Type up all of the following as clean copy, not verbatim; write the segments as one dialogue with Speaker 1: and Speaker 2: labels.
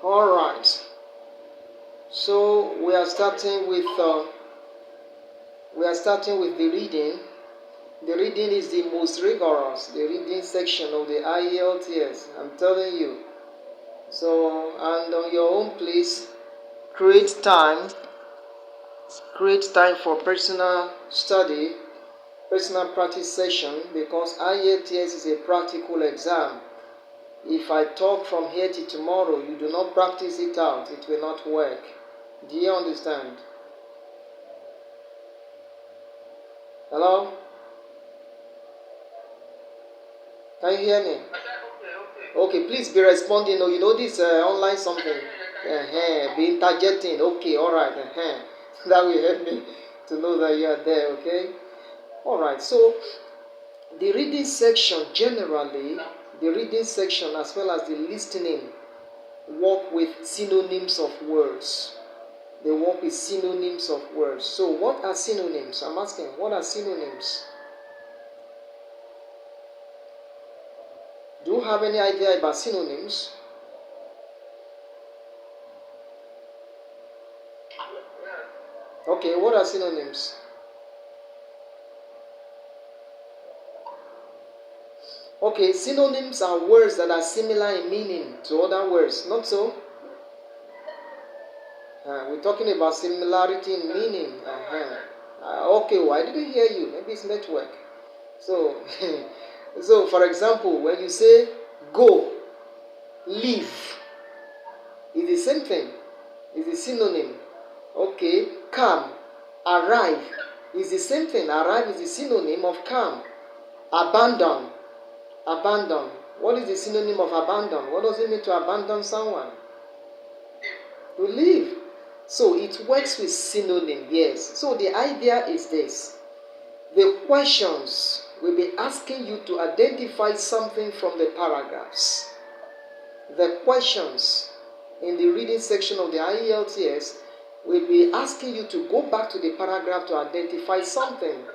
Speaker 1: All right. So we are starting with the reading. The reading is the most rigorous, the reading section of the IELTS. I'm telling you. So, and on your own place, create time for personal study, personal practice session, because IELTS is a practical exam. If I talk from here to tomorrow, you do not practice it out, it will not work. Do you understand? Hello? Can you hear me? Okay, please be responding. Oh, you know this online something. Be interjecting. Okay, all right. That will help me to know that you are there. Okay. All right. So the reading section generally, the reading section as well as the listening work with synonyms of words. They work with synonyms of words. So what are synonyms? I'm asking. What are synonyms? Do you have any idea about synonyms? Okay, what are synonyms? Okay, synonyms are words that are similar in meaning to other words, not so? We're talking about similarity in meaning. Okay, well, I didn't hear you. Maybe it's network. So, so for example, when you say go, leave, it's the same thing. It's a synonym. Okay, come, arrive, is the same thing. Arrive is the synonym of come. Abandon, abandon. What is the synonym of abandon? What does it mean to abandon someone? To leave. So it works with synonym, yes. So the idea is this. The questions will be asking you to identify something from the paragraphs. The questions in the reading section of the IELTS will be asking you to go back to the paragraph to identify something,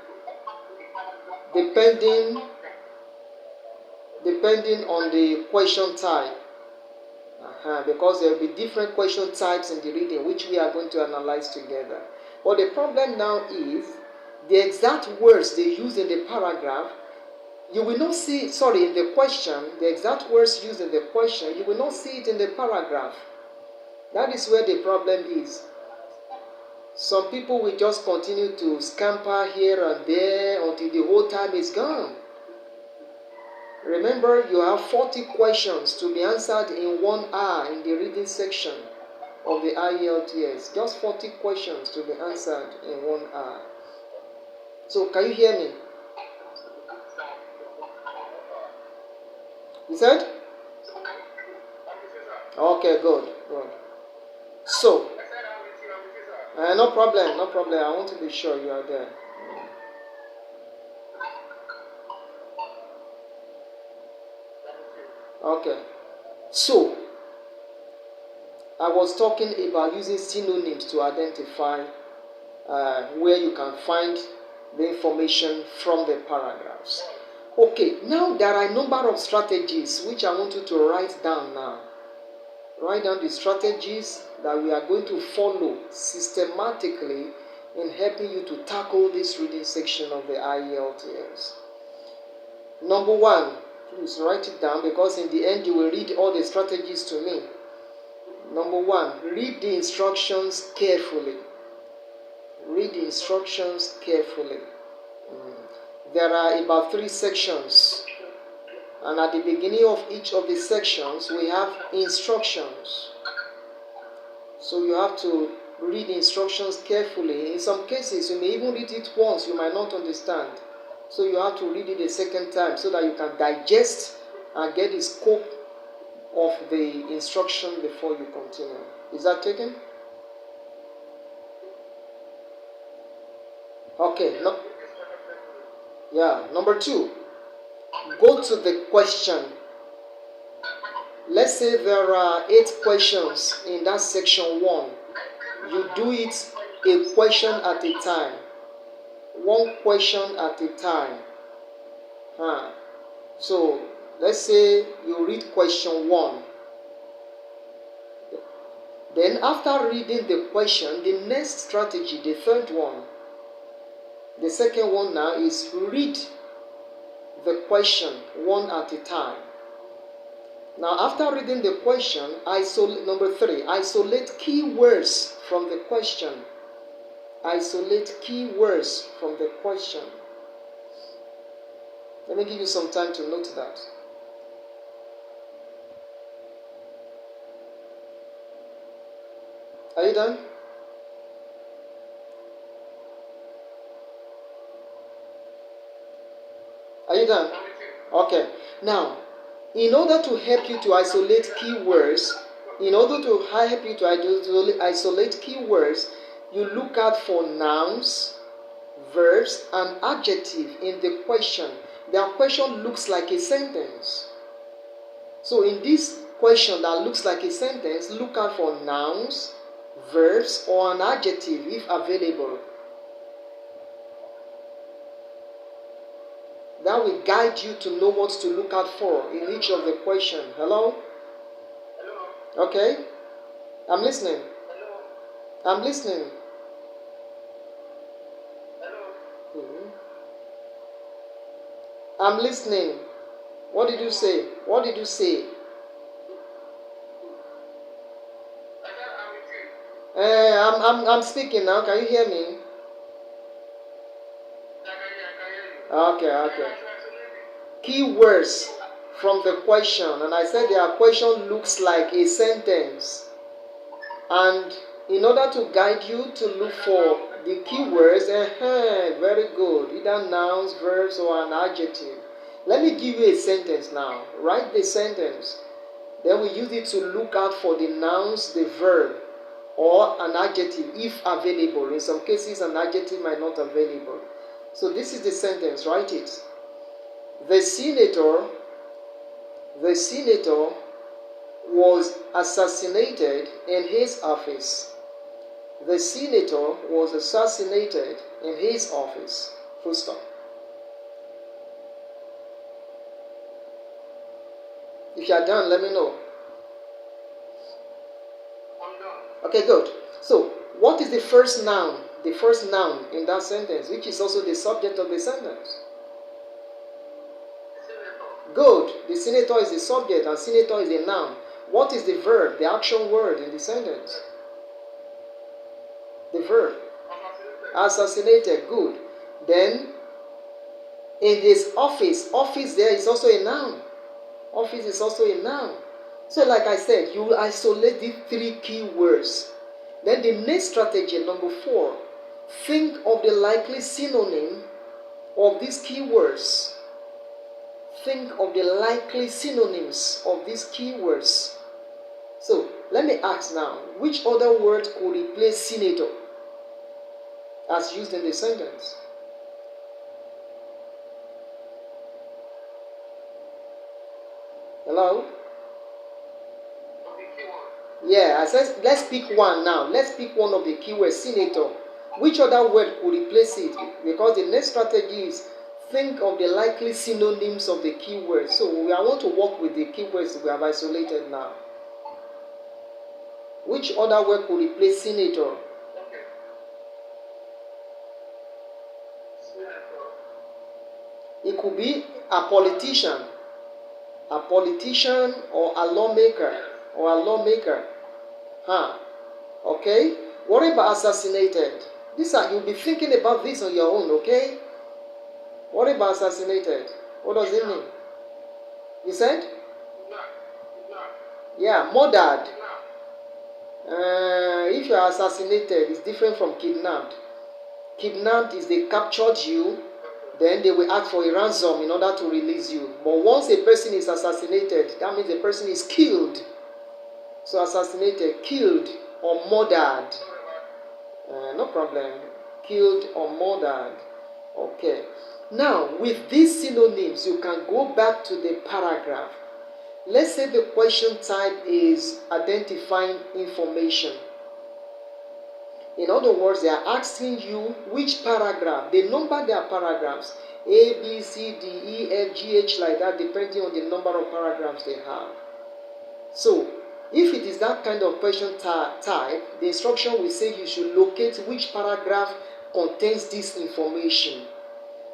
Speaker 1: depending on the question type. Because there will be different question types in the reading, which we are going to analyze together. But the problem now is the exact words they use in the paragraph, you will not see, in the question, the exact words used in the question, you will not see it in the paragraph. That is where the problem is. Some people will just continue to scamper here and there until the whole time is gone. Remember, you have 40 questions to be answered in 1 hour in the reading section of the IELTS. Just 40 questions to be answered in 1 hour. So, can you hear me? You said? Okay, good. So, no problem. I want to be sure you are there. Okay. So, I was talking about using synonyms to identify where you can find the information from the paragraphs. Okay, now there are a number of strategies which I want you to write down now. Write down the strategies that we are going to follow systematically in helping you to tackle this reading section of the IELTS. Number 1, please write it down because in the end you will read all the strategies to me. Number 1, read the instructions carefully. Read the instructions carefully. There are about 3 sections, and at the beginning of each of the sections we have instructions. So you have to read the instructions carefully. In some cases you may even read it once, you might not understand. So you have to read it a second time so that you can digest and get the scope of the instruction before you continue. Is that taken? Okay. No. Yeah. Number 2, go to the question. Let's say there are 8 questions in that section 1. You do it a question at a time. 1 question at a time. So let's say you read question 1. The Then after reading the question, the next strategy, the third one, the second one now is read the question one at a time. Now after reading the question, number 3, isolate key words from the question. Isolate key words from the question. Let me give you some time to note that. Are you done? Are you done? Okay. Now, in order to help you to isolate keywords, you look out for nouns, verbs, and adjective in the question. Their question looks like a sentence. So in this question that looks like a sentence, look out for nouns, verbs, or an adjective if available. That will guide you to know what to look out for in each of the question. Hello? Hello. Okay. I'm listening. Hello. I'm listening. Hello. Mm-hmm. I'm listening. What did you say? What did you say? I'm speaking now. Can you hear me? Okay. Keywords from the question, and I said their question looks like a sentence. And in order to guide you to look for the keywords, very good, either nouns, verbs, or an adjective. Let me give you a sentence now. Write the sentence. Then we use it to look out for the nouns, the verb, or an adjective if available. In some cases, an adjective might not be available. So this is the sentence. Write it. The senator was assassinated in his office. The senator was assassinated in his office. Full stop. If you are done, let me know. I'm done. Okay, good. So, what is the first noun? The first noun in that sentence, which is also the subject of the sentence. Good. The senator is the subject and senator is a noun. What is the verb, the action word in the sentence? The verb. Assassinated. Good. Then, in this office there is also a noun. Office is also a noun. So like I said, you isolate these 3 key words. Then the next strategy, number 4, think of the likely synonym of these keywords. Think of the likely synonyms of these keywords. So, let me ask now, which other word could replace senator as used in the sentence? Hello? Yeah, I said let's pick one now. Let's pick one of the keywords, senator. Which other word could replace it? Because the next strategy is think of the likely synonyms of the keywords. So I want to work with the keywords we have isolated now. Which other word could replace senator? Okay. It could be a politician or a lawmaker. Okay? What about assassinated? You'll be thinking about this on your own, okay? What about assassinated? What does it mean? You said? Yeah, murdered. If you are assassinated, it's different from kidnapped. Kidnapped is they captured you, then they will ask for a ransom in order to release you. But once a person is assassinated, that means the person is killed. So assassinated, killed, or murdered. No problem. Killed or murdered. Okay. Now, with these synonyms, you can go back to the paragraph. Let's say the question type is identifying information. In other words, they are asking you which paragraph. They number their paragraphs. A, B, C, D, E, F, G, H, like that, depending on the number of paragraphs they have. So, If it is that kind of question type, the instruction will say you should locate which paragraph contains this information.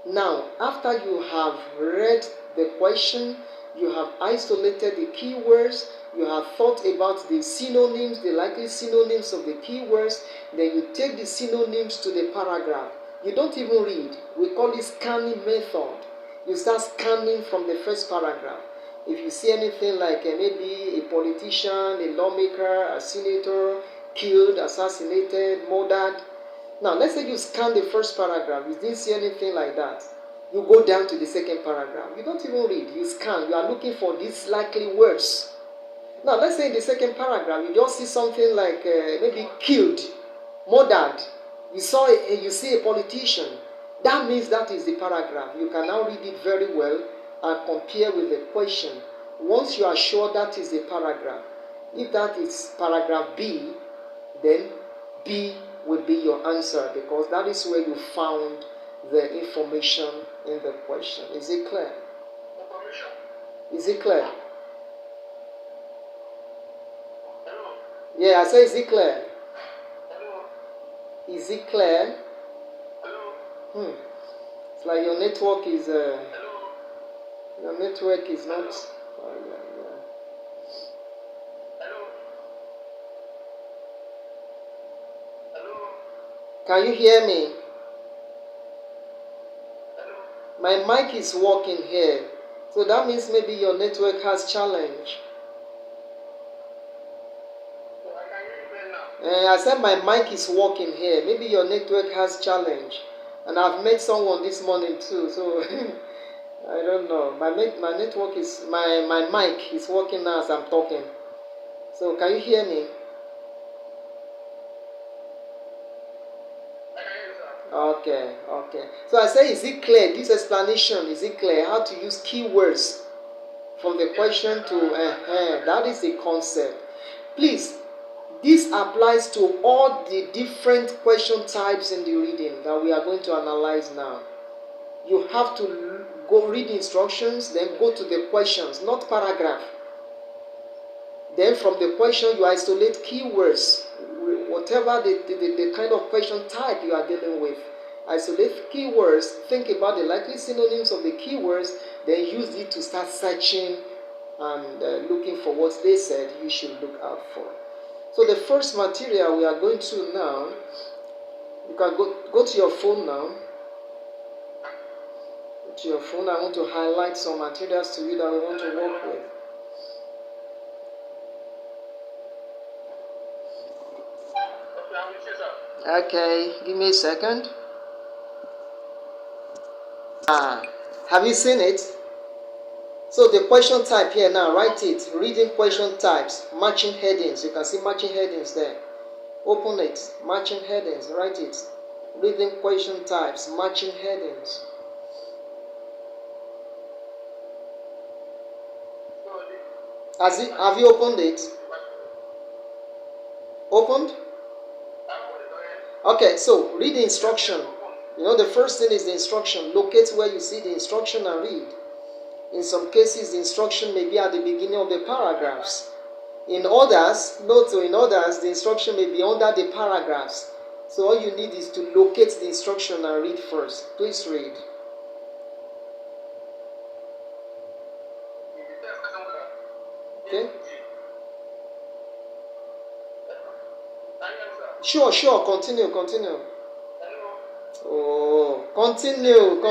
Speaker 1: Now, after you have read the question, you have isolated the keywords, you have thought about the synonyms, the likely synonyms of the keywords, then you take the synonyms to the paragraph. You don't even read. We call it scanning method. You start scanning from the first paragraph. If you see anything like maybe a politician, a lawmaker, a senator, killed, assassinated, murdered. Now, let's say you scan the first paragraph. You didn't see anything like that. You go down to the second paragraph. You don't even read. You scan. You are looking for these likely words. Now, let's say in the second paragraph, you just see something like maybe killed, murdered. You see a politician. That means that is the paragraph. You can now read it very well and compare with the question. Once you are sure that is the paragraph, if that is paragraph B, then B will be your answer, because that is where you found the information in the question. Is it clear? Is it clear? Yeah, I say, is it clear? Is it clear? It's like your network is not. Can you hear me? My mic is working here, so that means maybe your network has challenge. I said my mic is working here. Maybe your network has challenge, and I've met someone this morning too. So I don't know. My network is my mic is working now as I'm talking. So can you hear me? Okay. So I say, is it clear? This explanation, is it clear? How to use keywords from the question to that is the concept. Please, this applies to all the different question types in the reading that we are going to analyze now. You have to go read instructions, then go to the questions, not paragraph. Then from the question, you isolate keywords, whatever the kind of question type you are dealing with. Isolate keywords, think about the likely synonyms of the keywords, then use it to start searching and looking for what they said you should look out for. So the first material we are going to now, you can go to your phone now. Go to your phone. I want to highlight some materials to you that we want to work with. Okay, give me a second. Have you seen it? So the question type here now, write it. Reading question types, matching headings. You can see matching headings there. Open it, matching headings, write it. Reading question types, matching headings. Have you opened it? Opened? Okay, so read the instruction. You know, the first thing is the instruction. Locate where you see the instruction and read. In some cases, the instruction may be at the beginning of the paragraphs. In others, the instruction may be under the paragraphs. So all you need is to locate the instruction and read first. Please read. Okay? Sure. Continue. Oh, continue.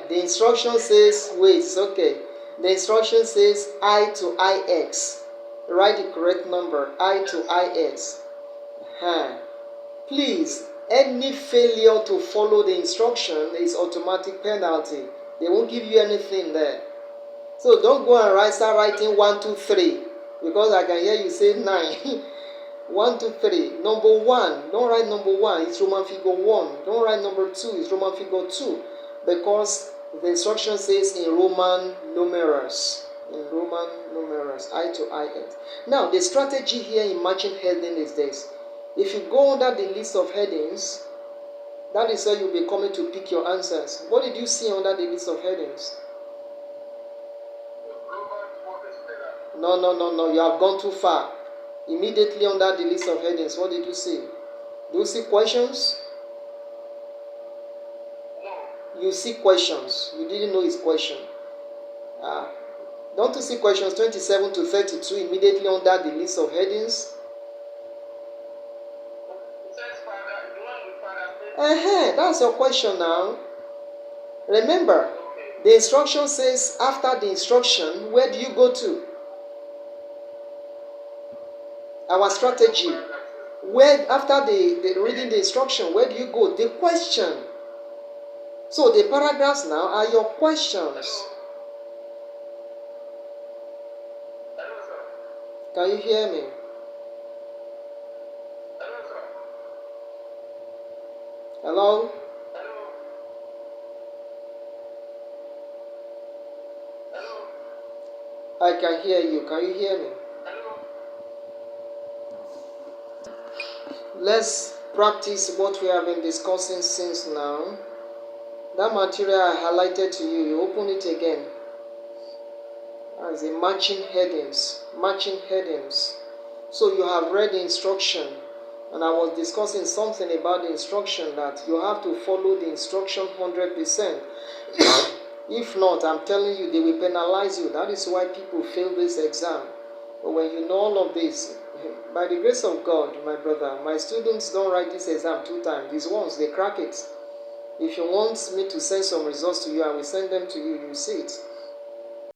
Speaker 1: The instruction says, wait, it's okay. The instruction says I to IX. Write the correct number, I to IX. Please, any failure to follow the instruction is automatic penalty. They won't give you anything there. So don't go and start writing 1, 2, 3, because I can hear you say 9. 1, 2, 3. Number 1, don't write number 1, it's Roman figure 1. Don't write number 2, it's Roman figure 2. Because the instruction says in Roman numerals. in Roman numerals, I to IX. Now, the strategy here in matching heading is this. If you go under the list of headings, that is where you'll be coming to pick your answers. What did you see under the list of headings? No. You have gone too far. Immediately under the list of headings, what did you see? Do you see questions? No. You see questions. You didn't know it's question. Don't you see questions 27 to 32 immediately under the list of headings? That's your question now. Remember, the instruction says after the instruction, where do you go to? Our strategy. Where after the reading the instruction, where do you go? The question. So the paragraphs now are your questions. Can you hear me? Hello? I can hear you. Can you hear me? Let's practice what we have been discussing since now. That material I highlighted to you, you open it again. As in matching headings. Matching headings. So you have read the instruction. And I was discussing something about the instruction that you have to follow the instruction 100%. If not, I'm telling you, they will penalize you. That is why people fail this exam. But when you know all of this, by the grace of God, my brother, my students don't write this exam 2 times. These ones, they crack it. If you want me to send some results to you, I will send them to you. You see it.